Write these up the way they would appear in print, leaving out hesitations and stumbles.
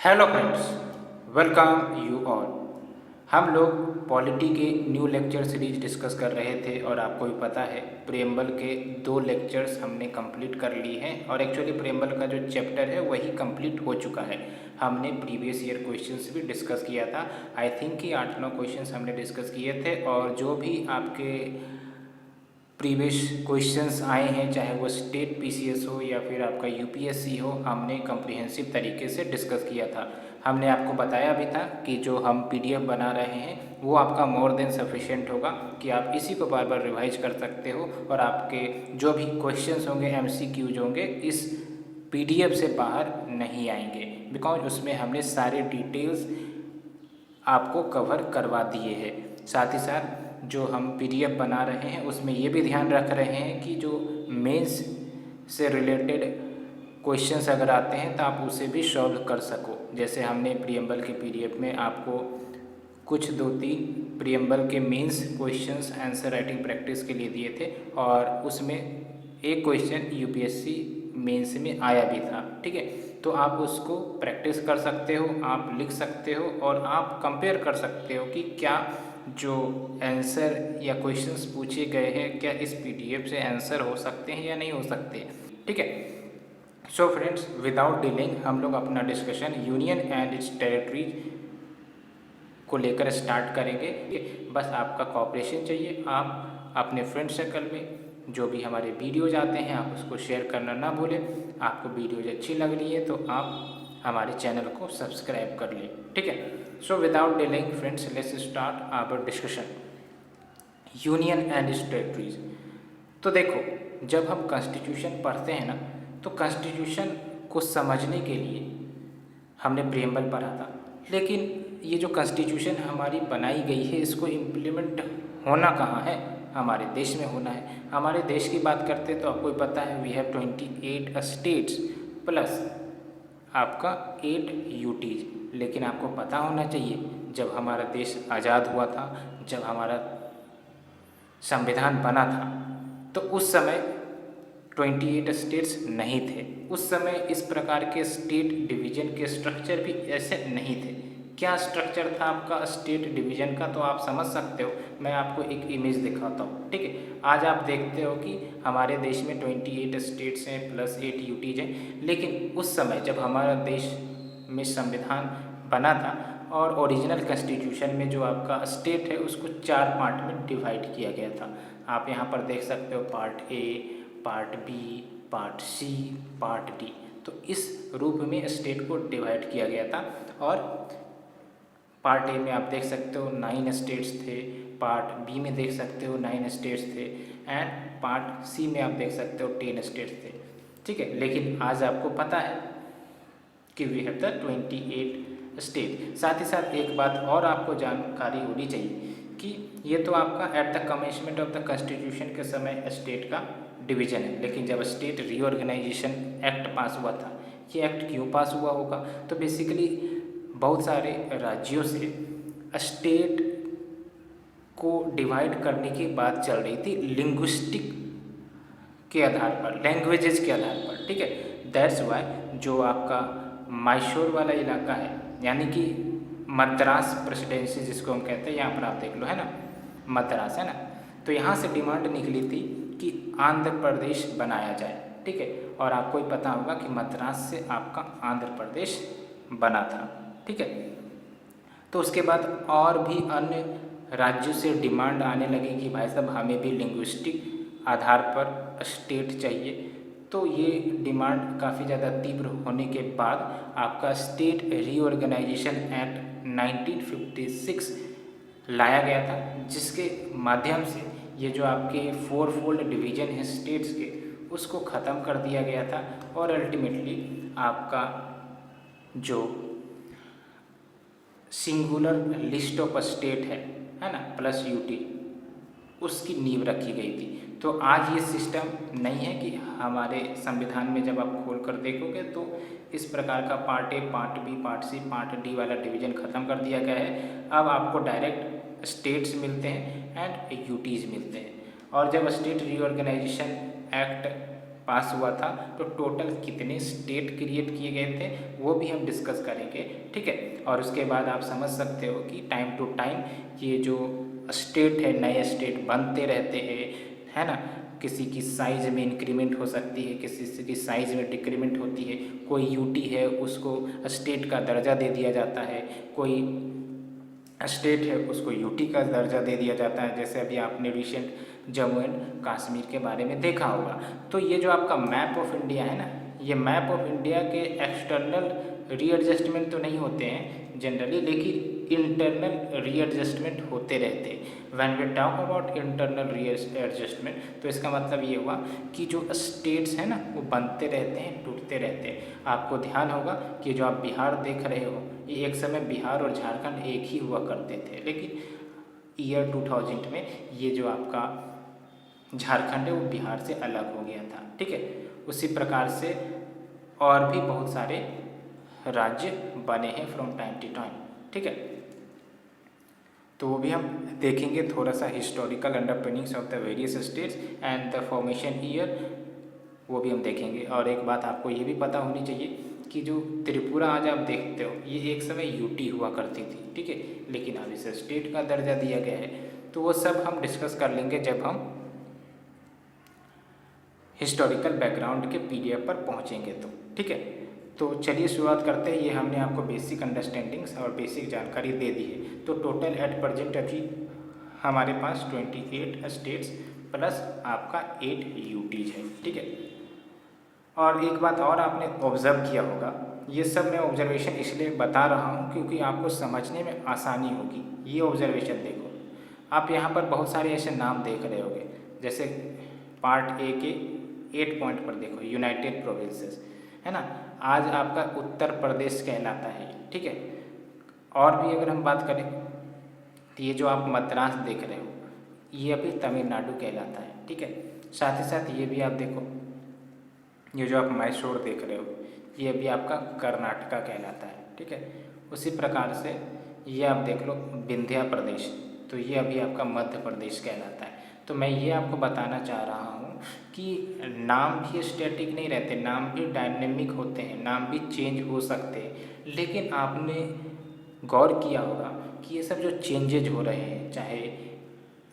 Hello friends, welcome you all. हम लोग polity के न्यू लेक्चर सीरीज डिस्कस कर रहे थे और आपको भी पता है प्रेम्बल के 2 लेक्चर्स हमने कंप्लीट कर ली हैं और एक्चुअली प्रेम्बल का जो चैप्टर है वही कंप्लीट हो चुका है। हमने प्रीवियस ईयर क्वेश्चंस भी डिस्कस किया था। आई थिंक कि 8-9 क्वेश्चंस हमने डिस्कस किए थे और जो भी आपके प्रीवियस क्वेश्चंस आए हैं, चाहे वो स्टेट पीसीएस हो या फिर आपका यूपीएससी हो, हमने कम्प्रिहेंसिव तरीके से डिस्कस किया था। हमने आपको बताया भी था कि जो हम पीडीएफ बना रहे हैं वो आपका मोर देन सफिशिएंट होगा कि आप इसी को बार बार रिवाइज कर सकते हो और आपके जो भी क्वेश्चंस होंगे, एमसीक्यूज होंगे, इस पीडीएफ से बाहर नहीं आएंगे, बिकॉज उसमें हमने सारे डिटेल्स आपको कवर करवा दिए हैं। साथ ही साथ जो हम पीडीएफ बना रहे हैं उसमें ये भी ध्यान रख रहे हैं कि जो मेंस से रिलेटेड क्वेश्चंस अगर आते हैं तो आप उसे भी सॉल्व कर सको। जैसे हमने प्रीएम्बल के पीडीएफ में आपको कुछ 2-3 प्रीएम्बल के mains questions answer writing practice के लिए दिए थे और उसमें एक क्वेश्चन यूपीएससी मेंस में आया भी था। ठीक है, तो आप उसको प्रैक्टिस कर सकते हो, आप लिख सकते हो और आप कंपेयर कर सकते हो कि क्या जो आंसर या क्वेश्चंस पूछे गए हैं क्या इस पीडीएफ से आंसर हो सकते हैं या नहीं हो सकते। ठीक है, सो फ्रेंड्स, विदाउट डिलेइंग हम लोग अपना discussion union and its territories को लेकर स्टार्ट करेंगे। बस आपका कॉपरेशन चाहिए। आप अपने फ्रेंड सर्कल में जो भी हमारे वीडियोज आते हैं आप उसको शेयर करना ना भूलें। आपको वीडियोज अच्छी लग रही है तो आप हमारे चैनल को सब्सक्राइब कर लें। ठीक है, so without delaying friends, let's start our discussion union and its territories. तो देखो, जब हम कॉन्स्टिट्यूशन पढ़ते हैं ना तो कॉन्स्टिट्यूशन को समझने के लिए हमने प्रीएम्बल पढ़ा था, लेकिन ये जो कॉन्स्टिट्यूशन हमारी बनाई गई है इसको इम्प्लीमेंट होना कहाँ है? हमारे देश में होना है। हमारे देश की बात करते तो आपको पता है वी हैव 28 स्टेट्स प्लस आपका 8 यूटीज। लेकिन आपको पता होना चाहिए जब हमारा देश आज़ाद हुआ था, जब हमारा संविधान बना था, तो उस समय 28 स्टेट्स नहीं थे। उस समय इस प्रकार के स्टेट डिवीज़न के स्ट्रक्चर भी ऐसे नहीं थे। क्या स्ट्रक्चर था आपका स्टेट डिवीज़न का, तो आप समझ सकते हो। मैं आपको एक इमेज दिखाता हूँ। ठीक है, आज आप देखते हो कि हमारे देश में 28 स्टेट्स हैं प्लस 8 यूटीज हैं, लेकिन उस समय जब हमारा देश में संविधान बना था और ओरिजिनल कॉन्स्टिट्यूशन में जो आपका स्टेट है उसको 4 पार्ट में डिवाइड किया गया था। आप यहाँ पर देख सकते हो part A, part B, part C, part D. तो इस रूप में स्टेट को डिवाइड किया गया था और पार्ट ए में आप देख सकते हो 9 स्टेट्स थे, पार्ट बी में देख सकते हो 9 स्टेट्स थे एंड पार्ट सी में आप देख सकते हो 10 स्टेट्स थे। ठीक है, लेकिन आज आपको पता है कि वी हैव द 28 स्टेट। साथ ही साथ एक बात और आपको जानकारी होनी चाहिए कि ये तो आपका at the commencement of the constitution के समय स्टेट का डिवीजन है, लेकिन जब स्टेट रीऑर्गेनाइजेशन एक्ट पास हुआ था, ये एक्ट क्यों पास हुआ होगा? तो बेसिकली बहुत सारे राज्यों से स्टेट को डिवाइड करने की बात चल रही थी लिंग्विस्टिक के आधार पर, लैंग्वेजेस के आधार पर। ठीक है, दैट्स वाई जो आपका मैसूर वाला इलाका है, यानी कि मद्रास प्रेसिडेंसी जिसको हम कहते हैं, यहाँ पर आप देख लो, है ना, मद्रास है ना, तो यहाँ से डिमांड निकली थी कि आंध्र प्रदेश बनाया जाए। ठीक है, और आपको ही पता होगा कि मद्रास से आपका आंध्र प्रदेश बना था। ठीक है, तो उसके बाद और भी अन्य राज्यों से डिमांड आने लगी कि भाई साहब हमें भी लिंग्विस्टिक आधार पर स्टेट चाहिए। तो ये डिमांड काफ़ी ज़्यादा तीव्र होने के बाद आपका स्टेट रीऑर्गेनाइजेशन एक्ट 1956 लाया गया था, जिसके माध्यम से ये जो आपके 4 फोल्ड डिवीज़न है स्टेट्स के उसको ख़त्म कर दिया गया था और अल्टीमेटली आपका जो सिंगुलर लिस्ट ऑफ स्टेट है ना, प्लस यूटी, उसकी नींव रखी गई थी। तो आज ये सिस्टम नहीं है कि हमारे संविधान में जब आप खोल कर देखोगे तो इस प्रकार का part A, part B, part C, part D वाला डिवीज़न ख़त्म कर दिया गया है। अब आपको डायरेक्ट स्टेट्स मिलते हैं एंड यूटीज़ मिलते हैं। और जब स्टेट रीऑर्गेनाइजेशन एक्ट पास हुआ था, तो टोटल कितने स्टेट क्रिएट किए गए थे वो भी हम डिस्कस करेंगे, ठीक है। और उसके बाद आप समझ सकते हो कि टाइम टू टाइम ये जो स्टेट है, नए स्टेट बनते रहते हैं, है ना। किसी की साइज़ में इंक्रीमेंट हो सकती है, किसी की साइज़ में डिक्रीमेंट होती है। कोई यूटी है उसको स्टेट का दर्जा दे दिया जाता है, कोई स्टेट है उसको यूटी का दर्जा दे दिया जाता है। जैसे अभी आपने रिसेंट जम्मू एंड कश्मीर के बारे में देखा होगा। तो ये जो आपका मैप ऑफ इंडिया है ना, ये मैप ऑफ इंडिया के एक्सटर्नल रीएडजस्टमेंट तो नहीं होते हैं जनरली, लेकिन इंटरनल रीएडजस्टमेंट होते रहते हैं। When we talk about internal readjustment, तो इसका मतलब ये हुआ कि जो स्टेट्स हैं ना वो बनते रहते हैं, टूटते रहते हैं। आपको ध्यान होगा कि जो आप बिहार देख रहे हो, ये एक समय बिहार और झारखंड एक ही हुआ करते थे, लेकिन ईयर 2000 में ये जो आपका झारखंड है वो बिहार से अलग हो गया था, ठीक है। उसी प्रकार से और भी बहुत सारे राज्य बने हैं फ्रॉम टाइम टू टाइम, ठीक है। तो वो भी हम देखेंगे, थोड़ा सा historical underpinnings of the various states and the formation year, वो भी हम देखेंगे। और एक बात आपको ये भी पता होनी चाहिए कि जो त्रिपुरा आज आप देखते हो, ये एक समय यूटी हुआ करती थी, ठीक है, लेकिन अब इसे स्टेट का दर्जा दिया गया है। तो वो सब हम डिस्कस कर लेंगे जब हम हिस्टोरिकल बैकग्राउंड के पीडीएफ पर पहुंचेंगे, तो ठीक है। तो चलिए शुरुआत करते हैं। ये हमने आपको बेसिक अंडरस्टैंडिंग्स और बेसिक जानकारी दे दी है। तो टोटल एट प्रेजेंट अभी हमारे पास 28 स्टेट्स प्लस आपका 8 यूटीज है, ठीक है। और एक बात और आपने ऑब्ज़र्व किया होगा, ये सब मैं ऑब्जर्वेशन इसलिए बता रहा हूँ क्योंकि आपको समझने में आसानी होगी। ये ऑब्जर्वेशन देखो, आप यहाँ पर बहुत सारे ऐसे नाम देख रहे होंगे, जैसे पार्ट ए के 8 पॉइंट पर देखो, यूनाइटेड प्रोविंसेस, है ना। आज आपका उत्तर प्रदेश कहलाता है, ठीक है। और भी अगर हम बात करें तो ये जो आप मद्रास देख रहे हो, ये अभी तमिलनाडु कहलाता है, ठीक है। साथ ही साथ ये भी आप देखो, ये जो आप मैसूर देख रहे हो, ये अभी आपका कर्नाटका कहलाता है, ठीक है। उसी प्रकार से ये आप देख लो विंध्या प्रदेश, तो ये अभी आपका मध्य प्रदेश कहलाता है। तो मैं ये आपको बताना चाह रहा हूँ कि नाम भी स्टैटिक नहीं रहते, नाम भी डायनेमिक होते हैं, नाम भी चेंज हो सकते हैं। लेकिन आपने गौर किया होगा कि ये सब जो चेंजेज हो रहे हैं, चाहे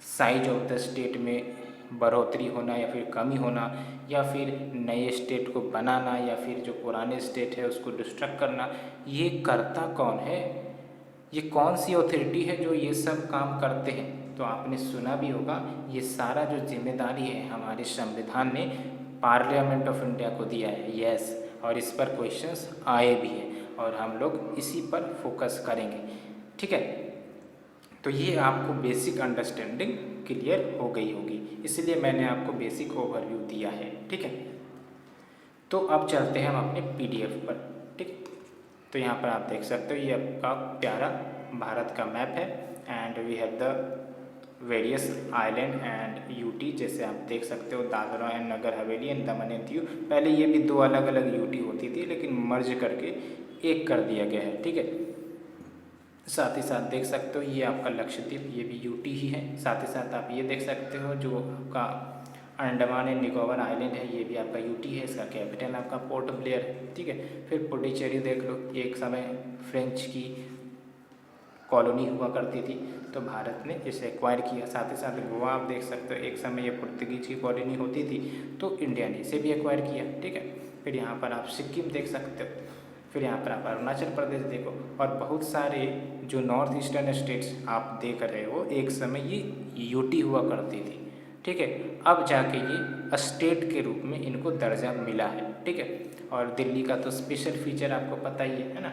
साइज ऑफ द स्टेट में बढ़ोतरी होना या फिर कमी होना, या फिर नए स्टेट को बनाना, या फिर जो पुराने स्टेट है उसको डिस्ट्रक्ट करना, ये करता कौन है? ये कौन सी अथॉरिटी है जो ये सब काम करते हैं? तो आपने सुना भी होगा, ये सारा जो जिम्मेदारी है हमारे संविधान ने पार्लियामेंट ऑफ इंडिया को दिया है। यस, और इस पर क्वेश्चंस आए भी हैं और हम लोग इसी पर फोकस करेंगे, ठीक है। तो ये आपको बेसिक अंडरस्टैंडिंग क्लियर हो गई होगी, इसलिए मैंने आपको बेसिक ओवरव्यू दिया है, ठीक है। तो अब चलते हैं हम अपने पीडीएफ पर, ठीक। तो यहाँ पर आप देख सकते हो, ये आपका प्यारा भारत का मैप है and we have the various island and UT. जैसे आप देख सकते हो Dadra and Nagar Haveli and Daman and Diu, पहले ये भी दो अलग अलग यूटी होती थी, लेकिन मर्ज करके एक कर दिया गया है, ठीक है। साथ ही साथ देख सकते हो ये आपका लक्षद्वीप, ये भी यूटी ही है। साथ ही साथ आप ये देख सकते हो जो आपका अंडमान एंड निकोबार आइलैंड है, ये भी आपका यूटी है, इसका कैपिटल आपका पोर्ट ब्लेयर है, ठीक है। फिर पुडुचेरी देख लो, एक समय फ्रेंच की कॉलोनी हुआ करती थी, तो भारत ने इसे एक्वायर किया। साथ ही साथ गोवा आप देख सकते हो, एक समय ये पुर्तगीज की कॉलोनी होती थी, तो इंडिया ने इसे भी एक्वायर किया, ठीक है। फिर यहाँ पर आप सिक्किम देख सकते हो, फिर यहाँ पर आप अरुणाचल प्रदेश देखो, और बहुत सारे जो नॉर्थ ईस्टर्न स्टेट्स आप देख रहे हो, एक समय ये यूटी हुआ करती थी, ठीक है। अब जाके ये स्टेट के रूप में इनको दर्जा मिला है, ठीक है। और दिल्ली का तो स्पेशल फीचर आपको पता ही है ना,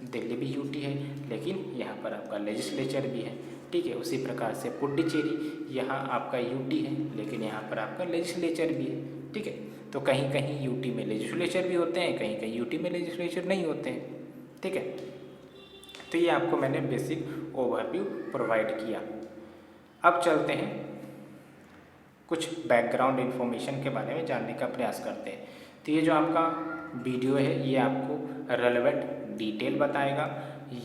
दिल्ली भी यूटी है, लेकिन यहाँ पर आपका लेजिस्लेचर भी है, ठीक है। उसी प्रकार से पुडुचेरी, यहाँ आपका यूटी है, लेकिन यहाँ पर आपका लेजिस्लेचर भी है, ठीक है। तो कहीं कहीं यूटी में लेजिस्लेचर भी होते हैं, कहीं कहीं यूटी में लेजिस्लेचर नहीं होते हैं, ठीक है। तो ये आपको मैंने बेसिक ओवरव्यू प्रोवाइड किया। अब चलते हैं कुछ बैकग्राउंड इन्फॉर्मेशन के बारे में जानने का प्रयास करते हैं। तो ये जो आपका वीडियो है, ये आपको रेलेवेंट डिटेल बताएगा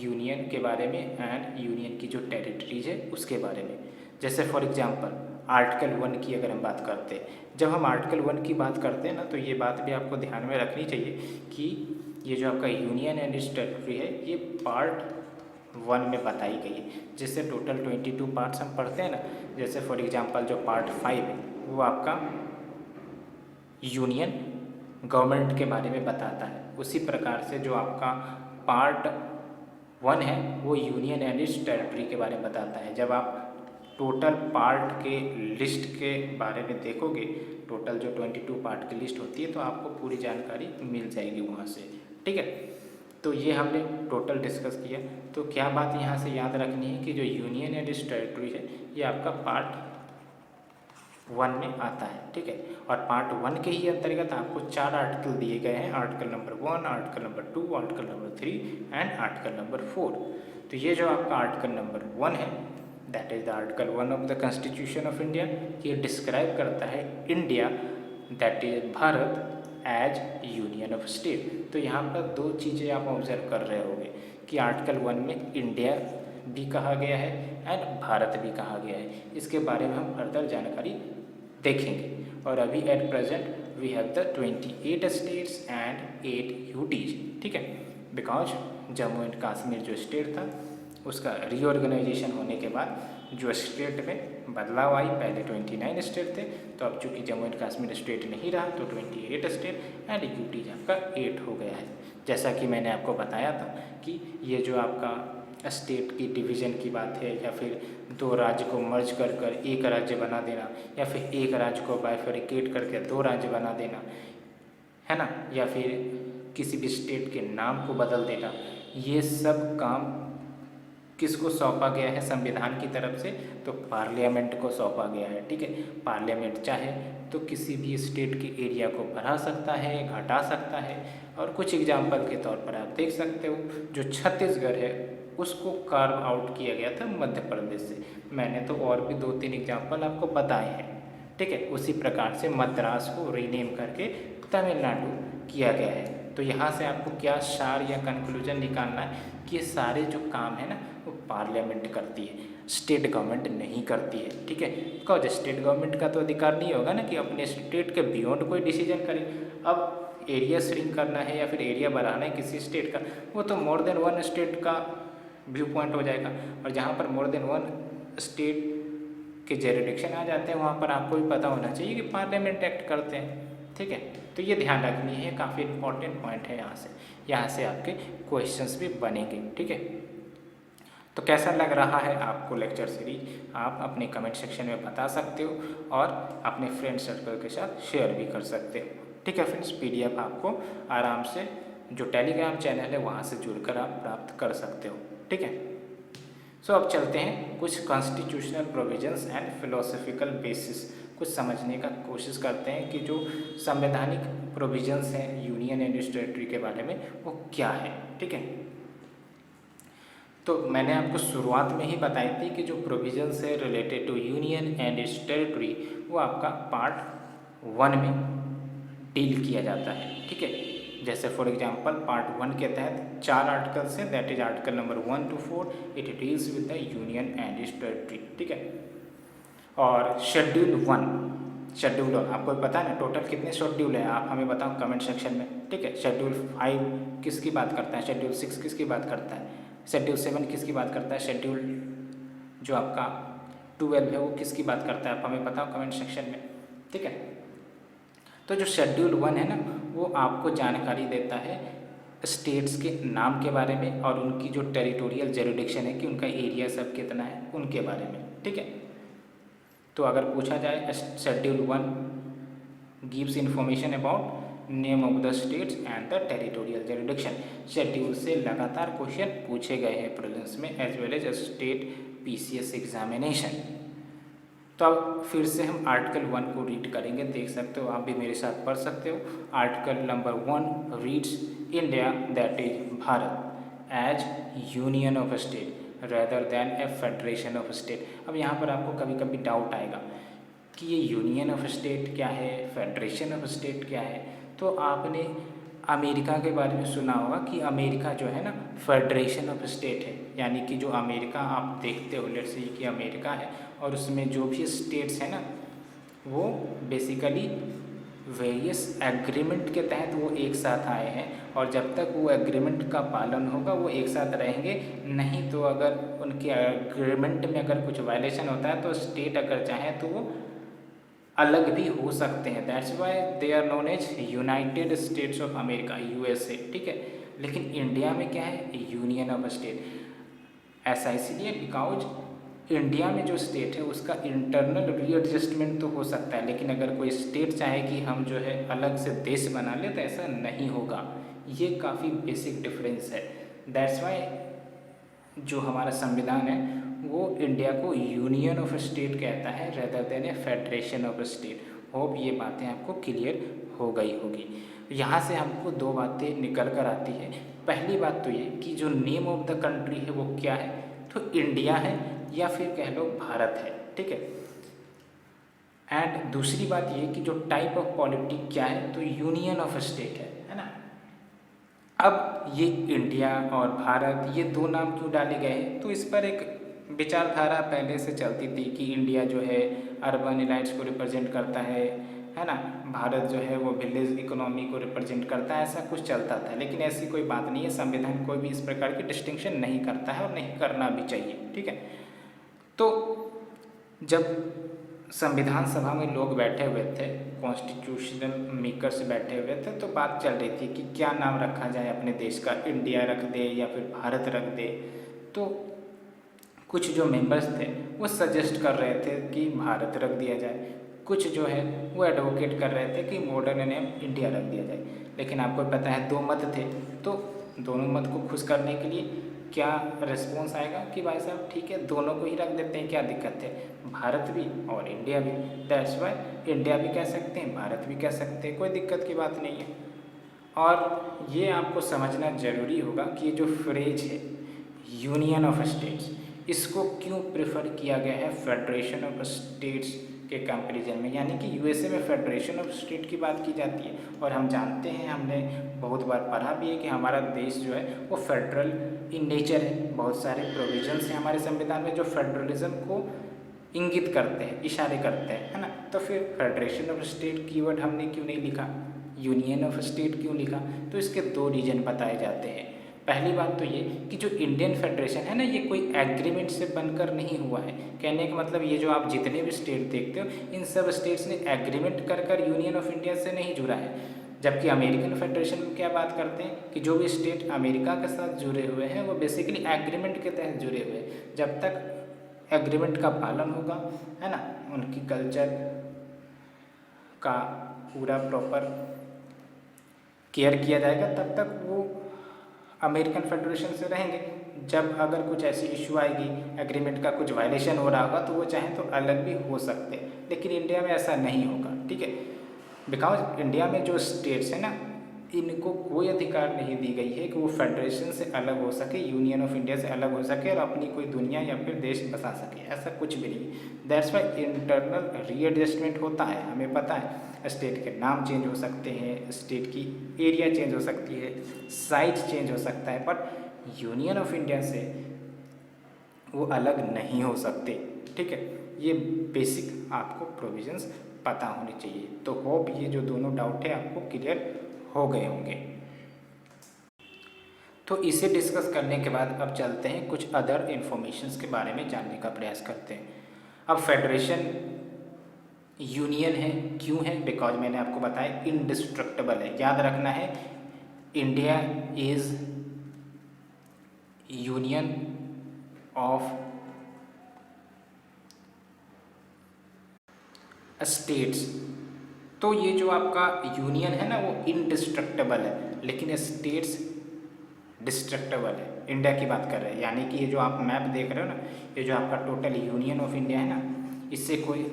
यूनियन के बारे में एंड यूनियन की जो टेरिटरीज है उसके बारे में। जैसे फॉर एग्जांपल आर्टिकल 1 की अगर हम बात करते हैं, जब हम आर्टिकल 1 की बात करते हैं ना, तो ये बात भी आपको ध्यान में रखनी चाहिए कि ये जो आपका यूनियन एंड इट्स टेरिटरी है, ये पार्ट 1 में बताई गई है, जिससे टोटल 22 पार्ट्स हम पढ़ते हैं ना। जैसे फॉर एग्जांपल जो पार्ट 5 है वो आपका यूनियन गवर्नमेंट के बारे में बताता है, उसी प्रकार से जो आपका पार्ट 1 है वो यूनियन एंड इट्स टेरिटरी के बारे में बताता है। जब आप टोटल पार्ट के लिस्ट के बारे में देखोगे, टोटल जो 22 पार्ट की लिस्ट होती है, तो आपको पूरी जानकारी मिल जाएगी वहाँ से, ठीक है। तो ये हमने टोटल डिस्कस किया। तो क्या बात यहाँ से याद रखनी है कि जो यूनियन एंड इट्स टेरिटरी है ये आपका पार्ट 1 में आता है, ठीक है। और पार्ट 1 के ही अंतर्गत आपको 4 आर्टिकल दिए गए हैं, article number 1, article number 2, article number 3 and article number 4। तो ये जो आपका आर्टिकल नंबर 1 है, that is the article 1 of the constitution of India. ये डिस्क्राइब करता है India, that is Bharat, as union of state. तो यहाँ पर दो चीज़ें आप ऑब्जर्व कर रहे होंगे कि आर्टिकल 1 में इंडिया भी कहा गया है एंड भारत भी कहा गया है। इसके बारे में हम फर्दर जानकारी देखेंगे। और अभी at present we have the 28 states and 8 UTs, ठीक है। बिकॉज जम्मू एंड कश्मीर जो स्टेट था उसका रीऑर्गेनाइजेशन होने के बाद जो स्टेट में बदलाव आई, पहले 29 स्टेट थे, तो अब चूँकि जम्मू एंड कश्मीर स्टेट नहीं रहा तो 28 स्टेट एंड यूटीज आपका 8 हो गया है। जैसा कि मैंने आपको बताया था कि ये जो आपका स्टेट की डिवीज़न की बात है, या फिर दो राज्य को मर्ज कर कर एक राज्य बना देना, या फिर एक राज्य को बाइफरिकेट करके 2 राज्य बना देना, है ना, या फिर किसी भी स्टेट के नाम को बदल देना, ये सब काम किसको सौंपा गया है संविधान की तरफ से? तो पार्लियामेंट को सौंपा गया है, ठीक है। पार्लियामेंट चाहे तो किसी भी स्टेट के एरिया को बढ़ा सकता है, घटा सकता है। और कुछ एग्जाम्पल के तौर पर आप देख सकते हो, जो छत्तीसगढ़ है उसको कार्व आउट किया गया था मध्य प्रदेश से। मैंने तो और भी 2-3 एग्जाम्पल आपको बताए हैं, ठीक है। उसी प्रकार से मद्रास को रीनेम करके तमिलनाडु किया गया है। तो यहाँ से आपको क्या सार या कंक्लूजन निकालना है कि ये सारे जो काम है ना वो पार्लियामेंट करती है, स्टेट गवर्नमेंट नहीं करती है, ठीक है। बिकॉज स्टेट गवर्नमेंट का तो अधिकार नहीं होगा ना कि अपने स्टेट के बियॉन्ड कोई डिसीजन करे। अब एरिया श्रिंक करना है या फिर एरिया बढ़ाना है किसी स्टेट का, वो तो मोर देन 1 स्टेट का व्यू पॉइंट हो जाएगा। और जहाँ पर मोर देन 1 स्टेट के जुरिडिक्शन आ जाते हैं वहाँ पर आपको भी पता होना चाहिए कि पार्लियामेंट एक्ट करते हैं, ठीक है। तो ये ध्यान रखनी है, काफ़ी इंपॉर्टेंट पॉइंट है। यहाँ से आपके क्वेश्चंस भी बनेंगे, ठीक है। तो कैसा लग रहा है आपको लेक्चर सीरीज, आप अपने कमेंट सेक्शन में बता सकते हो और अपने फ्रेंड सर्कल के साथ शेयर भी कर सकते हो, ठीक है फ्रेंड्स। PDF आपको आराम से जो टेलीग्राम चैनल है वहाँ से जुड़कर आप प्राप्त कर सकते हो, ठीक है। सो अब चलते हैं कुछ constitutional provisions and philosophical basis कुछ समझने का कोशिश करते हैं कि जो संवैधानिक प्रोविजंस हैं यूनियन एंड इट्स टेरिटरी के बारे में वो क्या है, ठीक है। तो मैंने आपको शुरुआत में ही बताई थी कि जो प्रोविजंस है related to union and its territory वो आपका पार्ट 1 में डील किया जाता है, ठीक है। जैसे फॉर एग्जांपल पार्ट 1 के तहत 4 आर्टिकल्स हैं, that is article number 1 to 4, it deals with the union and its territory, ठीक है। और शेड्यूल 1 आपको पता है ना टोटल कितने शेड्यूल है, आप हमें बताओ कमेंट सेक्शन में, ठीक है। शेड्यूल 5 किसकी बात करता है, शेड्यूल 6 किसकी बात करता है, शेड्यूल 7 किसकी बात करता है, शेड्यूल जो आपका 12 है वो किसकी बात करता है, आप हमें बताओ कमेंट सेक्शन में, ठीक है। तो जो शेड्यूल 1 है ना वो आपको जानकारी देता है स्टेट्स के नाम के बारे में और उनकी जो टेरिटोरियल जुरिडिक्शन है कि उनका एरिया सब कितना है उनके बारे में, ठीक है। तो अगर पूछा जाए schedule 1 gives information about name of the states and the territorial jurisdiction. Schedule से लगातार क्वेश्चन पूछे गए हैं प्रीलिम्स में as well as state PCS examination. तो अब फिर से हम आर्टिकल 1 को रीड करेंगे, देख सकते हो, आप भी मेरे साथ पढ़ सकते हो। Article number 1 reads India that is Bharat as union of state rather than a federation of state. अब यहाँ पर आपको कभी कभी डाउट आएगा कि ये यूनियन ऑफ स्टेट क्या है, फेडरेशन ऑफ स्टेट क्या है। तो आपने अमेरिका के बारे में सुना होगा कि अमेरिका जो है ना फेडरेशन ऑफ स्टेट है, यानी कि जो अमेरिका आप देखते हो लेट्स से कि अमेरिका है और उसमें जो भी स्टेट्स हैं ना वो बेसिकली वेरियस एग्रीमेंट के तहत वो एक साथ आए हैं, और जब तक वो एग्रीमेंट का पालन होगा वो एक साथ रहेंगे। नहीं तो अगर उनके एग्रीमेंट में अगर कुछ वायलेशन होता है तो स्टेट अगर चाहे तो वो अलग भी हो सकते हैं। That's why they are known as United States of America, USA, ठीक है। लेकिन इंडिया में क्या है, यूनियन ऑफ स्टेट। ऐसा इसलिए बिकॉज इंडिया में जो स्टेट है उसका इंटरनल रीएडजस्टमेंट तो हो सकता है, लेकिन अगर कोई स्टेट चाहे कि हम जो है अलग से देश बना ले तो ऐसा नहीं होगा। ये काफ़ी बेसिक डिफरेंस है। दैट्स वाई जो हमारा संविधान है वो इंडिया को यूनियन ऑफ स्टेट कहता है rather than a federation of state. Hope ये बातें आपको क्लियर हो गई होगी। यहाँ से हमको दो बातें निकल कर आती है। पहली बात तो ये कि जो नेम ऑफ द कंट्री है वो क्या है, तो इंडिया है या फिर कह लो भारत है, ठीक है। एंड दूसरी बात ये कि जो टाइप ऑफ पॉलिटी क्या है, तो यूनियन ऑफ स्टेट है ना। अब ये इंडिया और भारत ये दो नाम क्यों डाले गए हैं, तो इस पर एक विचारधारा पहले से चलती थी कि इंडिया जो है अर्बन इलाइट्स को रिप्रेजेंट करता है ना, भारत जो है वो विलेज इकोनॉमी को रिप्रेजेंट करता है, ऐसा कुछ चलता था। लेकिन ऐसी कोई बात नहीं है, संविधान कोई भी इस प्रकार की डिस्टिंक्शन नहीं करता है और नहीं करना भी चाहिए, ठीक है। तो जब संविधान सभा में लोग बैठे हुए थे, कॉन्स्टिट्यूशनल मेकर्स बैठे हुए थे, तो बात चल रही थी कि क्या नाम रखा जाए अपने देश का, इंडिया रख दे या फिर भारत रख दे। तो कुछ जो मेंबर्स थे वो सजेस्ट कर रहे थे कि भारत रख दिया जाए, कुछ जो है वो एडवोकेट कर रहे थे कि मॉडर्न नेम इंडिया रख दिया जाए। लेकिन आपको पता है दो मत थे, तो दोनों मत को खुश करने के लिए क्या रिस्पॉन्स आएगा कि भाई साहब ठीक है दोनों को ही रख देते हैं, क्या दिक्कत है, भारत भी और इंडिया भी। दैट्स वाई इंडिया भी कह सकते हैं, भारत भी कह सकते हैं, कोई दिक्कत की बात नहीं है। और ये आपको समझना ज़रूरी होगा कि ये जो फ्रेज है यूनियन ऑफ स्टेट्स, इसको क्यों प्रेफर किया गया है फेडरेशन ऑफ स्टेट्स के कंपैरिजन में। यानी कि यूएसए में फेडरेशन ऑफ स्टेट की बात की जाती है, और हम जानते हैं, हमने बहुत बार पढ़ा भी है कि हमारा देश जो है वो फेडरल इन नेचर है। बहुत सारे प्रोविजंस हैं हमारे संविधान में जो फेडरलिज्म को इंगित करते हैं, इशारे करते हैं, है ना। तो फिर फेडरेशन ऑफ स्टेट कीवर्ड हमने क्यों नहीं लिखा, यूनियन ऑफ स्टेट क्यों लिखा, तो इसके दो रीजन बताए जाते हैं। पहली बात तो ये कि जो इंडियन फेडरेशन है ना, ये कोई एग्रीमेंट से बनकर नहीं हुआ है। कहने का मतलब ये जो आप जितने भी स्टेट देखते हो, इन सब स्टेट्स ने एग्रीमेंट कर यूनियन ऑफ इंडिया से नहीं जुड़ा है। जबकि अमेरिकन फेडरेशन में क्या बात करते हैं कि जो भी स्टेट अमेरिका के साथ जुड़े हुए हैं वो बेसिकली एग्रीमेंट के तहत जुड़े हुए हैं। जब तक एग्रीमेंट का पालन होगा, है ना, उनकी कल्चर का पूरा प्रॉपर केयर किया जाएगा, तब तक वो अमेरिकन फेडरेशन से रहेंगे। जब अगर कुछ ऐसी इशू आएगी, एग्रीमेंट का कुछ वायलेशन हो रहा होगा, तो वो चाहे तो अलग भी हो सकते हैं। लेकिन इंडिया में ऐसा नहीं होगा, ठीक है। बिकॉज इंडिया में जो स्टेट्स हैं ना, इनको कोई अधिकार नहीं दी गई है कि वो फेडरेशन से अलग हो सके, यूनियन ऑफ इंडिया से अलग हो सके और अपनी कोई दुनिया या फिर देश बसा सके, ऐसा कुछ भी नहीं। दैट्स वाई इंटरनल रीएडजस्टमेंट होता है, हमें पता है। स्टेट के नाम चेंज हो सकते हैं, स्टेट की एरिया चेंज हो सकती है, साइज चेंज हो सकता है, बट यूनियन ऑफ इंडिया से वो अलग नहीं हो सकते, ठीक है। ये बेसिक आपको प्रोविजंस पता होनी चाहिए। तो होप ये जो दोनों डाउट है आपको क्लियर हो गए होंगे। तो इसे डिस्कस करने के बाद अब चलते हैं कुछ अदर इन्फॉर्मेशंस के बारे में जानने का प्रयास करते हैं। अब फेडरेशन यूनियन है, क्यों है, बिकॉज मैंने आपको बताया इनडिस्ट्रक्टेबल है। याद रखना है, India is union of states. तो ये जो आपका यूनियन है ना वो इनडिस्ट्रक्टेबल है, लेकिन स्टेट्स डिस्ट्रक्टेबल है। इंडिया की बात कर रहे हैं, यानी कि ये जो आप मैप देख रहे हो ना, ये जो आपका टोटल यूनियन ऑफ इंडिया है ना, इससे कोई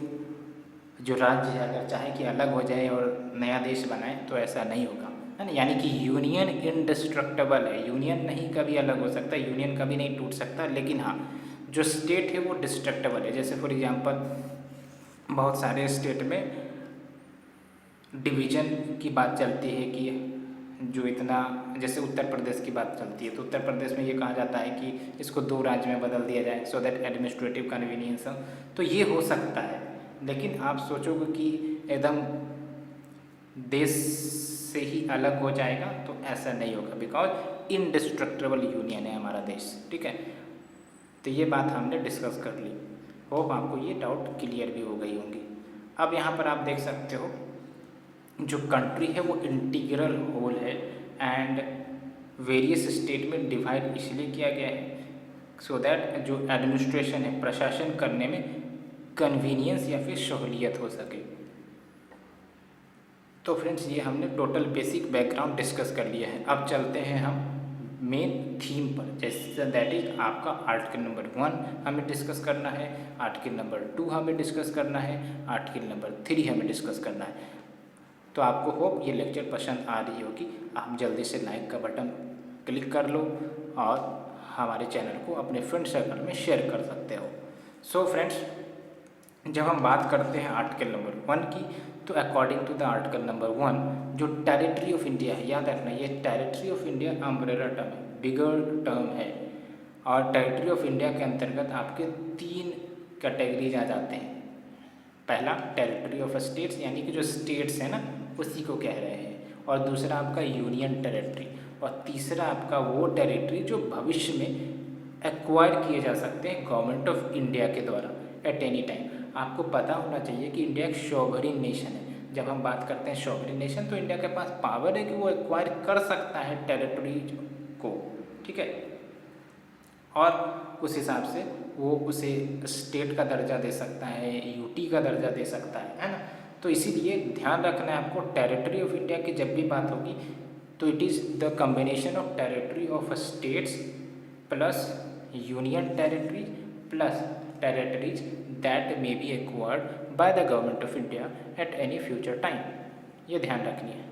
जो राज्य है अगर चाहे कि अलग हो जाए और नया देश बनाए तो ऐसा नहीं होगा, है ना। यानी कि यूनियन इनडिस्ट्रक्टेबल है, यूनियन नहीं कभी अलग हो सकता, यूनियन कभी नहीं टूट सकता। लेकिन हाँ, जो स्टेट है वो डिस्ट्रक्टेबल है। जैसे फॉर एग्जांपल बहुत सारे स्टेट में डिवीज़न की बात चलती है कि जो इतना, जैसे उत्तर प्रदेश की बात चलती है तो उत्तर प्रदेश में ये कहा जाता है कि इसको 2 राज्य में बदल दिया जाए सो दैट एडमिनिस्ट्रेटिव कन्वीनियंस हो, तो ये हो सकता है। लेकिन आप सोचोगे कि एकदम देश से ही अलग हो जाएगा तो ऐसा नहीं होगा, बिकॉज इनडिस्ट्रक्टेबल यूनियन है हमारा देश, ठीक है। तो ये बात हमने डिस्कस कर ली, होप आपको ये डाउट क्लियर भी हो गई होंगी। अब यहाँ पर आप देख सकते हो जो कंट्री है वो इंटीग्रल होल है एंड वेरियस स्टेट में डिवाइड इसलिए किया गया है सो दैट जो एडमिनिस्ट्रेशन है, प्रशासन करने में कन्वीनियंस या फिर सहूलियत हो सके। तो फ्रेंड्स ये हमने टोटल बेसिक बैकग्राउंड डिस्कस कर लिया है। अब चलते हैं हम मेन थीम पर, जैसे दैट इज आपका आर्टिकल नंबर 1 हमें डिस्कस करना है, आर्टिकल नंबर 2 हमें डिस्कस करना है, आर्टिकल नंबर 3 हमें डिस्कस करना है। तो आपको होप ये लेक्चर पसंद आ रही होगी। आप जल्दी से लाइक का बटन क्लिक कर लो और हमारे चैनल को अपने फ्रेंड सर्कल में शेयर कर सकते हो। सो फ्रेंड्स, जब हम बात करते हैं आर्टिकल नंबर 1 की, तो according to the article number 1 जो टेरिटरी ऑफ इंडिया है, याद रखना ये territory of India umbrella term है, बिगर टर्म है। और टेरिटरी ऑफ इंडिया के अंतर्गत आपके 3 कैटेगरीज आ जाते हैं। पहला टेरिटरी ऑफ स्टेट्स, यानी कि जो स्टेट्स हैं ना उसी को कह रहे हैं, और दूसरा आपका यूनियन टेरिटरी, और तीसरा आपका वो टेरिटरी जो भविष्य में एक्वायर किए जा सकते हैं गवर्नमेंट ऑफ इंडिया के द्वारा एट एनी टाइम। आपको पता होना चाहिए कि इंडिया एक सॉवरेन नेशन है। जब हम बात करते हैं सॉवरेन नेशन, तो इंडिया के पास पावर है कि वो एक्वायर कर सकता है टेरिटरीज को, ठीक है, और उस हिसाब से वो उसे स्टेट का दर्जा दे सकता है, यूटी का दर्जा दे सकता है ना। तो इसीलिए ध्यान रखना है आपको, टेरिटरी ऑफ इंडिया की जब भी बात होगी तो it is the combination of territory of states plus union territory plus territories that may be acquired by the government of India at any future time। ये ध्यान रखनी है,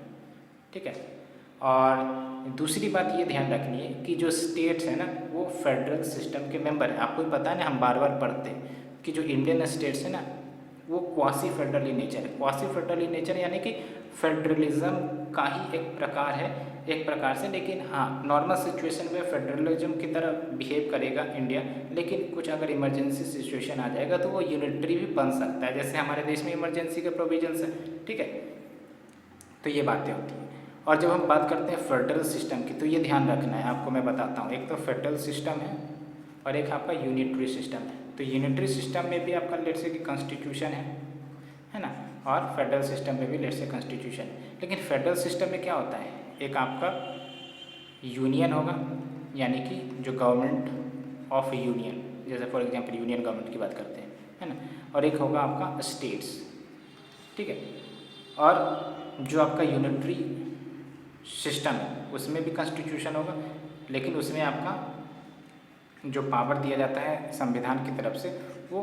ठीक है। और दूसरी बात ये ध्यान रखनी है कि जो स्टेट्स हैं ना वो फेडरल सिस्टम के मेंबर हैं। आपको पता है ना, हम बार बार पढ़ते हैं कि जो इंडियन स्टेट्स है ना वो क्वासी फेडरल इन नेचर है। क्वासी फेडरल इन नेचर यानी कि फेडरलिज्म का ही एक प्रकार है, एक प्रकार से। लेकिन हाँ, नॉर्मल सिचुएशन में फेडरलिज्म की तरह बिहेव करेगा इंडिया, लेकिन कुछ अगर इमरजेंसी सिचुएशन आ जाएगा तो वो यूनिटरी भी बन सकता है, जैसे हमारे देश में इमरजेंसी के प्रोविजंस हैं, ठीक है। तो ये बातें होती हैं। और जब हम बात करते हैं फेडरल सिस्टम की, तो ये ध्यान रखना है आपको, मैं बताता हूँ। एक तो फेडरल सिस्टम है और एक आपका यूनिटरी सिस्टम है। तो यूनिटरी सिस्टम में भी आपका लेट्स से कि कॉन्स्टिट्यूशन है ना, और फेडरल सिस्टम में भी लेट्स से कॉन्स्टिट्यूशन है। लेकिन फेडरल सिस्टम में क्या होता है, एक आपका यूनियन होगा, यानी कि जो गवर्नमेंट ऑफ यूनियन, जैसे फॉर एग्जांपल यूनियन गवर्नमेंट की बात करते हैं, है ना, और एक होगा आपका स्टेट्स, ठीक है। और जो आपका यूनिटरी सिस्टम है उसमें भी कॉन्स्टिट्यूशन होगा, लेकिन उसमें आपका जो पावर दिया जाता है संविधान की तरफ से वो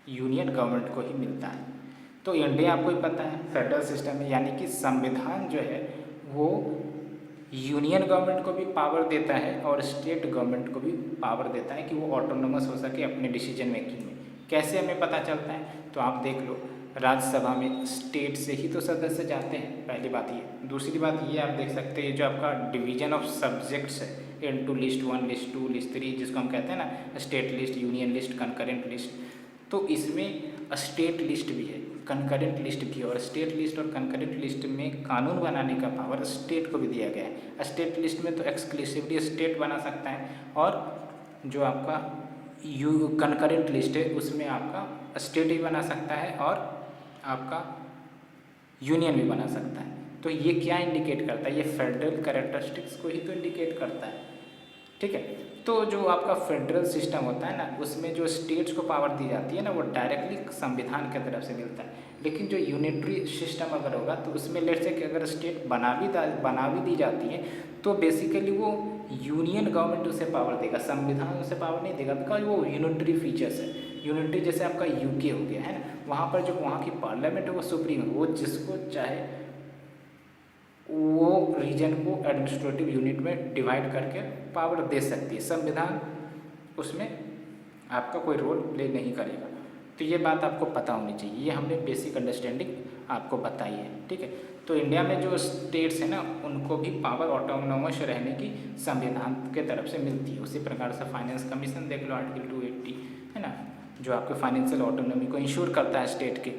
यूनियन गवर्नमेंट को ही मिलता है। तो इंडिया आपको ही पता है फेडरल सिस्टम है, यानी कि संविधान जो है वो यूनियन गवर्नमेंट को भी पावर देता है और स्टेट गवर्नमेंट को भी पावर देता है कि वो ऑटोनोमस हो सके अपने डिसीजन मेकिंग में। कैसे हमें पता चलता है, तो आप देख लो, राज्यसभा में स्टेट से ही तो सदस्य जाते हैं, पहली बात ये। दूसरी बात ये आप देख सकते हैं, ये जो आपका डिवीजन ऑफ सब्जेक्ट्स है इनटू लिस्ट 1, लिस्ट 2, लिस्ट 3, जिसको हम कहते हैं ना state list, union list, concurrent list, तो इसमें स्टेट लिस्ट भी है, कंकरेंट लिस्ट भी है। और स्टेट लिस्ट और कंकरेंट लिस्ट में कानून बनाने का पावर स्टेट को भी दिया गया है। स्टेट लिस्ट में तो एक्सक्लूसिवली स्टेट बना सकता है, और जो आपका कंकरेंट लिस्ट है उसमें आपका स्टेट भी बना सकता है और आपका यूनियन भी बना सकता है। तो ये क्या इंडिकेट करता है, ये फेडरल कैरेक्टरिस्टिक्स को ही तो इंडिकेट करता है, ठीक है। तो जो आपका फेडरल सिस्टम होता है ना उसमें जो स्टेट्स को पावर दी जाती है ना वो डायरेक्टली संविधान की तरफ से मिलता है। लेकिन जो यूनिटरी सिस्टम अगर होगा तो उसमें लेट्स से कि अगर स्टेट बना भी दी जाती है तो बेसिकली वो यूनियन गवर्नमेंट उसे पावर देगा, संविधान उसे पावर नहीं देगा, बिकॉज वो यूनिटरी फीचर्स है। यूनिटरी जैसे आपका यूके हो गया है ना, वहाँ पर जो वहाँ की पार्लियामेंट है वो सुप्रीम है, वो जिसको चाहे वो रीजन को एडमिनिस्ट्रेटिव यूनिट में डिवाइड करके पावर दे सकती है। संविधान उसमें आपका कोई रोल प्ले नहीं करेगा। तो ये बात आपको पता होनी चाहिए, ये हमने बेसिक अंडरस्टैंडिंग आपको बताई है, ठीक है। तो इंडिया में जो स्टेट्स हैं ना उनको भी पावर ऑटोनोमस रहने की संविधान के तरफ से मिलती है। उसी प्रकार से फाइनेंस कमीशन देख लो आर्टिकल 280 है ना, जो आपके फाइनेंशियल ऑटोनॉमी को इंश्योर करता है स्टेट के।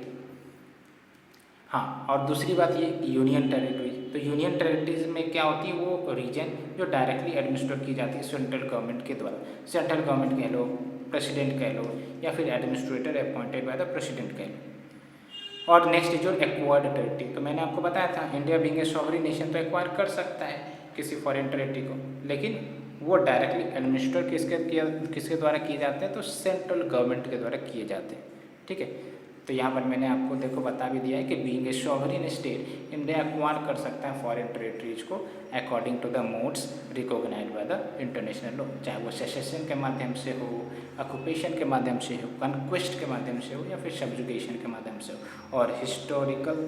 हाँ, और दूसरी बात ये यूनियन टेरिटरीज, तो यूनियन टेरिटरीज में क्या होती है, वो रीजन जो डायरेक्टली एडमिनिस्ट्रेट की जाती है सेंट्रल गवर्नमेंट के द्वारा। सेंट्रल गवर्नमेंट कह लो, प्रेसिडेंट कह लो, या फिर administrator appointed by the president कह लो। और नेक्स्ट जो एक्वायर्ड टेरिटरी, तो मैंने आपको बताया था India being a sovereign nation तो एक्वायर कर सकता है किसी फॉरेन टेरिटरी को, लेकिन वो डायरेक्टली एडमिनिस्ट्रेट किसके द्वारा किए जाते हैं, तो सेंट्रल गवर्नमेंट के द्वारा किए जाते हैं। ठीक है, तो यहाँ पर मैंने आपको देखो बता भी दिया है कि being a sovereign state India acquire कर सकता है फॉरेन टेरिटरीज को according to the modes recognised by the international law, चाहे वो सेसेशन के माध्यम से हो, ऑक्यूपेशन के माध्यम से हो, कन्क्वेस्ट के माध्यम से हो, या फिर सब्जुगेशन के माध्यम से हो। और हिस्टोरिकल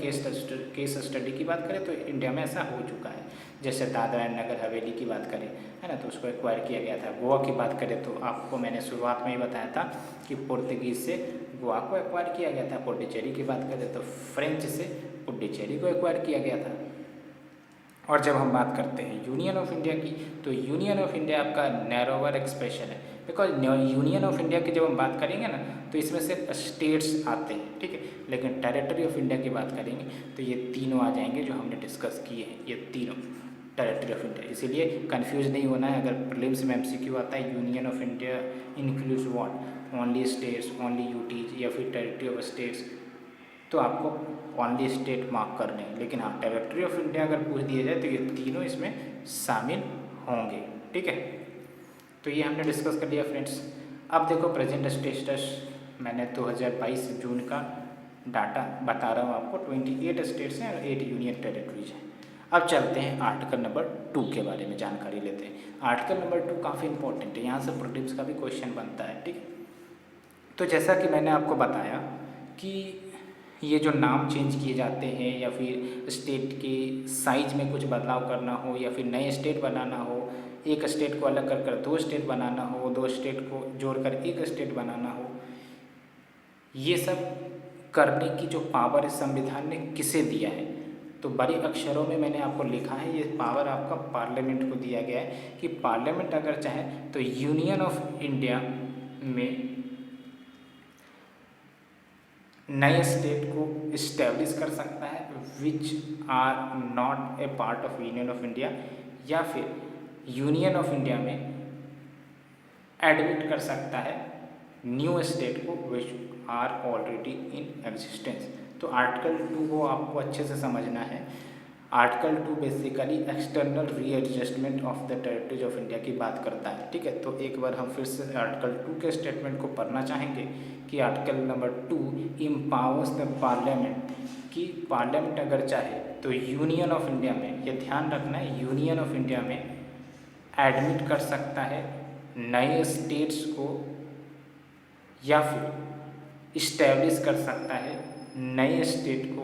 केस स्टडी की बात करें तो इंडिया में ऐसा हो चुका है। जैसे दादरा एंड नगर हवेली की बात करें है ना, तो उसको एक्वायर किया गया था। गोवा की बात करें तो आपको मैंने शुरुआत में ही बताया था कि पुर्तगीज से गोवा को एक्वायर किया गया था। पुडुचेरी की बात करें तो फ्रेंच से पुडुचेरी को एक्वायर किया गया था। और जब हम बात करते हैं यूनियन ऑफ इंडिया की, तो यूनियन ऑफ इंडिया आपका नैरोवर एक्सप्रेशन है, बिकॉज यूनियन ऑफ इंडिया की जब हम बात करेंगे ना तो इसमें से स्टेट्स आते हैं। ठीक है, लेकिन टेरिटरी ऑफ इंडिया की बात करेंगे तो ये तीनों आ जाएंगे जो हमने डिस्कस किए हैं, ये तीनों टेरिटरी ऑफ इंडिया। इसीलिए कंफ्यूज नहीं होना है। अगर प्रीलिम्स में एमसीक्यू आता है union of India includes what, only states, only UTs, या फिर टेरिटरी ऑफ स्टेट्स, तो आपको ओनली स्टेट मार्क करने हैं। लेकिन हाँ, टेरिटरी ऑफ इंडिया अगर पूछ दिया जाए तो ये तीनों इसमें शामिल होंगे। ठीक है, तो ये हमने डिस्कस कर लिया फ्रेंड्स। अब देखो प्रेजेंट स्टेटस, मैंने 2022 जून का डाटा बता रहा हूँ आपको। 28 स्टेट्स हैं और 8 यूनियन टेरिटरीज हैं। अब चलते हैं आर्टिकल नंबर 2 के बारे में जानकारी लेते हैं। आर्टिकल नंबर 2 काफ़ी इंपॉर्टेंट है, यहाँ से प्रीलिम्स का भी क्वेश्चन बनता है। ठीक है, तो जैसा कि मैंने आपको बताया कि ये जो नाम चेंज किए जाते हैं या फिर स्टेट के साइज में कुछ बदलाव करना हो, या फिर नए स्टेट बनाना हो, एक स्टेट को अलग कर कर 2 स्टेट बनाना हो, 2 स्टेट को जोड़कर 1 स्टेट बनाना हो, ये सब करने की जो पावर इस संविधान ने किसे दिया है, तो बड़े अक्षरों में मैंने आपको लिखा है ये पावर आपका पार्लियामेंट को दिया गया है कि पार्लियामेंट अगर चाहे तो यूनियन ऑफ इंडिया में नए स्टेट को इस्टेब्लिश कर सकता है which are not a part of union of India, या फिर यूनियन ऑफ इंडिया में एडमिट कर सकता है न्यू स्टेट को which are already in existence. तो आर्टिकल 2 को आपको अच्छे से समझना है। Article 2 basically external readjustment of the territories of India की बात करता है। ठीक है, तो एक बार हम फिर से आर्टिकल 2 के स्टेटमेंट को पढ़ना चाहेंगे कि article number 2 empowers the parliament, कि पार्लियामेंट अगर चाहे तो यूनियन ऑफ इंडिया में, ये ध्यान रखना है, यूनियन ऑफ इंडिया में एडमिट कर सकता है नए स्टेट्स को, या फिर इस्टेब्लिश कर सकता है नए स्टेट को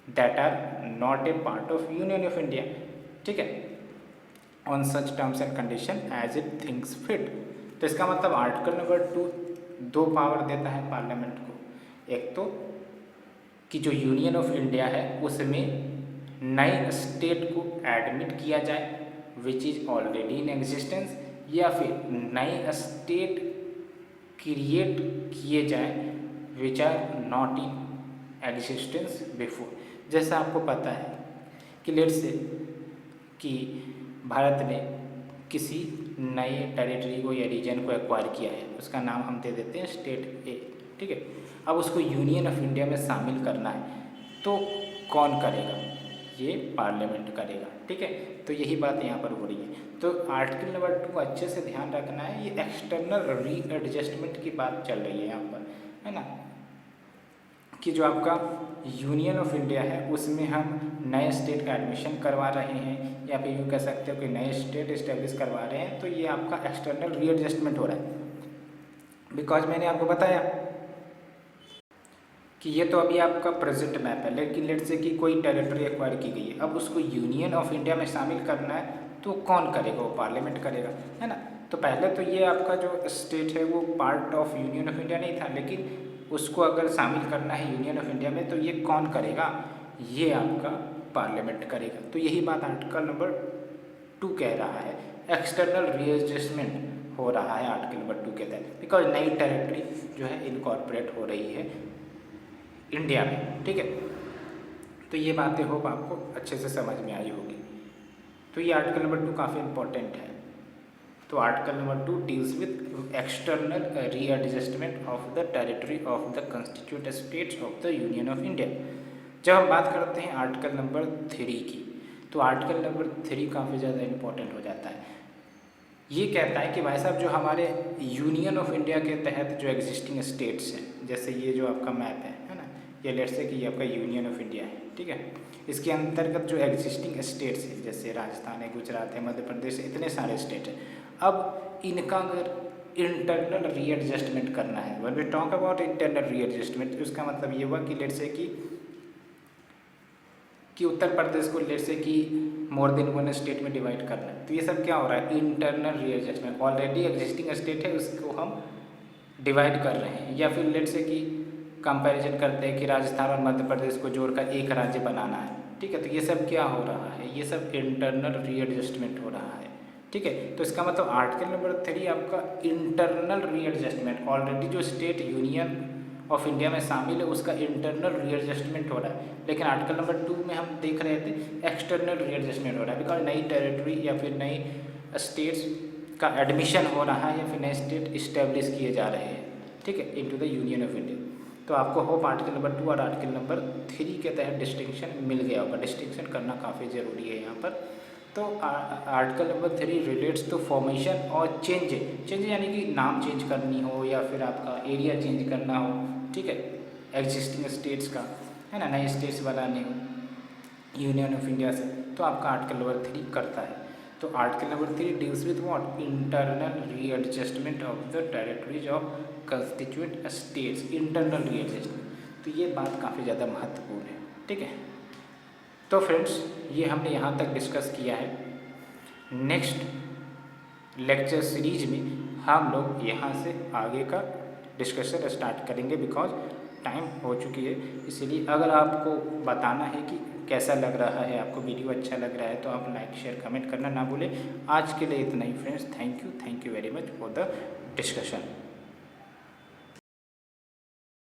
that are not a part of union of India. ठीक है, on such terms and condition as it thinks fit. तो इसका मतलब आर्टिकल नंबर 2 2 पावर देता है पार्लियामेंट को। एक तो कि जो यूनियन ऑफ इंडिया है उसमें नए स्टेट को एडमिट किया जाए which is already in existence, या फिर नए स्टेट क्रिएट किए जाए which are not in existence before. जैसा आपको पता है कि लेट्स से कि भारत ने किसी नए टेरिटरी को या रीजन को एक्वायर किया है, उसका नाम हम दे देते हैं स्टेट ए। ठीक है, अब उसको यूनियन ऑफ इंडिया में शामिल करना है तो कौन करेगा, ये पार्लियामेंट करेगा। ठीक है, तो यही बात यहाँ पर हो रही है। तो आर्टिकल नंबर 2 अच्छे से ध्यान रखना है, ये एक्सटर्नल रीएडजस्टमेंट की बात चल रही है यहाँ पर, है ना, कि जो आपका यूनियन ऑफ इंडिया है उसमें हम नए स्टेट का एडमिशन करवा रहे हैं, या फिर यूँ कह सकते हो कि नए स्टेट इस्टेब्लिश करवा रहे हैं, तो ये आपका एक्सटर्नल रीएडजस्टमेंट हो रहा है। बिकॉज मैंने आपको बताया कि ये तो अभी आपका प्रेजेंट मैप है, लेकिन लेट से कि कोई टेरिटरी एक्वायर की गई है, अब उसको यूनियन ऑफ इंडिया में शामिल करना है तो कौन करेगा, वो पार्लियामेंट करेगा, है ना। तो पहले तो ये आपका जो स्टेट है वो part of union of India नहीं था, लेकिन उसको अगर शामिल करना है यूनियन ऑफ इंडिया में तो ये कौन करेगा, ये आपका पार्लियामेंट करेगा। तो यही बात आर्टिकल नंबर 2 कह रहा है, एक्सटर्नल रीएडजस्टमेंट हो रहा है आर्टिकल नंबर 2 के तहत, बिकॉज नई टेरिटरी जो है इनकॉर्पोरेट हो रही है इंडिया में। ठीक है, तो ये बातें होप आपको अच्छे से समझ में आई होगी। तो ये आर्टिकल नंबर 2 काफ़ी इंपॉर्टेंट है। तो article number 2 deals with external readjustment of the territory of the constitute states of the union of India. जब हम बात करते हैं आर्टिकल नंबर 3 की, तो आर्टिकल नंबर 3 काफ़ी ज़्यादा इंपॉर्टेंट हो जाता है। ये कहता है कि भाई साहब जो हमारे यूनियन ऑफ इंडिया के तहत जो एग्जिस्टिंग स्टेट्स हैं, जैसे ये जो आपका मैप है ना, ये लेट्स से कि ये आपका यूनियन ऑफ इंडिया है। ठीक है, इसके अंतर्गत जो एग्जिस्टिंग स्टेट्स हैं जैसे राजस्थान है, गुजरात है, मध्य प्रदेश है, इतने सारे स्टेट हैं। अब इनका अगर इंटरनल रीएडजस्टमेंट करना है, when we talk about internal readjustment, तो इसका मतलब ये हुआ कि लेट्स से कि उत्तर प्रदेश को लेट्स से कि मोर देन वन स्टेट में डिवाइड करना है। तो ये सब क्या हो रहा है, internal readjustment. Already existing state है उसको हम डिवाइड कर रहे हैं, या फिर लेट्स से कि कंपैरिजन करते हैं कि राजस्थान और मध्य प्रदेश को जोड़कर एक राज्य बनाना है। ठीक है, तो ये सब क्या हो रहा है, ये सब इंटरनल रीएडजस्टमेंट हो रहा है। ठीक है, तो इसका मतलब आर्टिकल नंबर 3 आपका इंटरनल रीएडजस्टमेंट, ऑलरेडी जो स्टेट यूनियन ऑफ इंडिया में शामिल है उसका इंटरनल रीएडजस्टमेंट हो रहा है। लेकिन आर्टिकल नंबर 2 में हम देख रहे थे एक्सटर्नल रीएडजस्टमेंट हो रहा है, बिकॉज नई टेरिटरी या फिर नई स्टेट्स का एडमिशन हो रहा है या फिर नए स्टेट इस्टेब्लिश किए जा रहे हैं। ठीक है, into the union of India. तो आपको होप आर्टिकल नंबर 2 और आर्टिकल नंबर 3 के तहत डिस्टिंक्शन मिल गया होगा। डिस्टिंक्शन करना काफ़ी ज़रूरी है यहाँ पर। तो article number 3 relates to formation और चेंज यानी कि नाम चेंज करनी हो या फिर आपका एरिया चेंज करना हो। ठीक है, एग्जिस्टिंग स्टेट्स का है ना, नए स्टेट्स बनाने हो यूनियन ऑफ इंडिया से, तो आपका आर्टिकल नंबर 3 करता है। तो article number 3 deals with what, internal readjustment of the territories of constituent states, internal readjustment. तो ये बात काफ़ी ज़्यादा महत्वपूर्ण है। ठीक है, तो फ्रेंड्स ये हमने यहाँ तक डिस्कस किया है। नेक्स्ट लेक्चर सीरीज में हम लोग यहाँ से आगे का डिस्कशन स्टार्ट करेंगे, बिकॉज टाइम हो चुकी है। इसीलिए अगर आपको बताना है कि कैसा लग रहा है, आपको वीडियो अच्छा लग रहा है, तो आप लाइक शेयर कमेंट करना ना भूलें। आज के लिए इतना ही friends, thank you very much for the discussion.